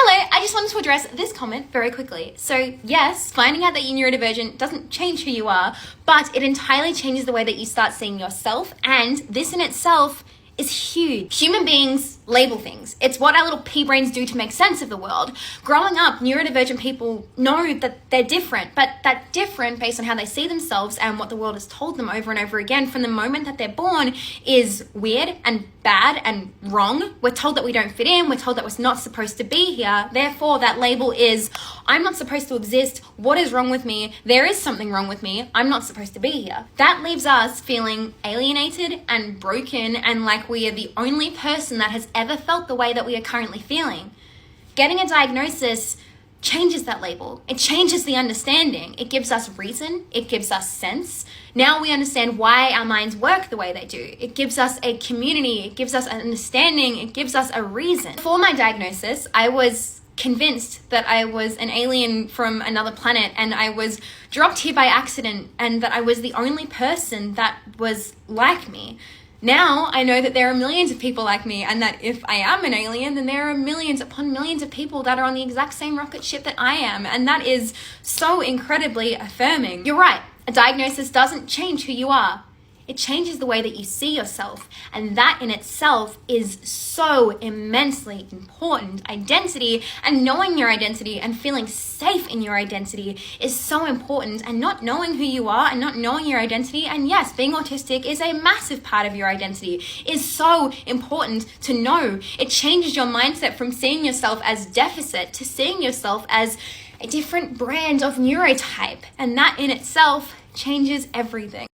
Hello, I just wanted to address this comment very quickly. So yes, finding out that you're neurodivergent doesn't change who you are, but it entirely changes the way that you start seeing yourself, and this in itself is huge. Human beings label things. It's what our little pea brains do to make sense of the world. Growing up, neurodivergent people know that they're different, but that different based on how they see themselves and what the world has told them over and over again from the moment that they're born is weird and bad and wrong. We're told that we don't fit in. We're told that we're not supposed to be here. Therefore, that label is, I'm not supposed to exist. What is wrong with me? There is something wrong with me. I'm not supposed to be here. That leaves us feeling alienated and broken and like we are the only person that has ever felt the way that we are currently feeling. Getting a diagnosis changes that label. It changes the understanding. It gives us reason. It gives us sense. Now we understand why our minds work the way they do. It gives us a community. It gives us an understanding. It gives us a reason. Before my diagnosis, I was convinced that I was an alien from another planet and I was dropped here by accident and that I was the only person that was like me. Now I know that there are millions of people like me and that if I am an alien, then there are millions upon millions of people that are on the exact same rocket ship that I am. And that is so incredibly affirming. You're right. A diagnosis doesn't change who you are. It changes the way that you see yourself. And that in itself is so immensely important. Identity and knowing your identity and feeling safe in your identity is so important. And not knowing who you are and not knowing your identity, and yes, being autistic is a massive part of your identity, is so important to know. It changes your mindset from seeing yourself as deficit to seeing yourself as a different brand of neurotype. And that in itself changes everything.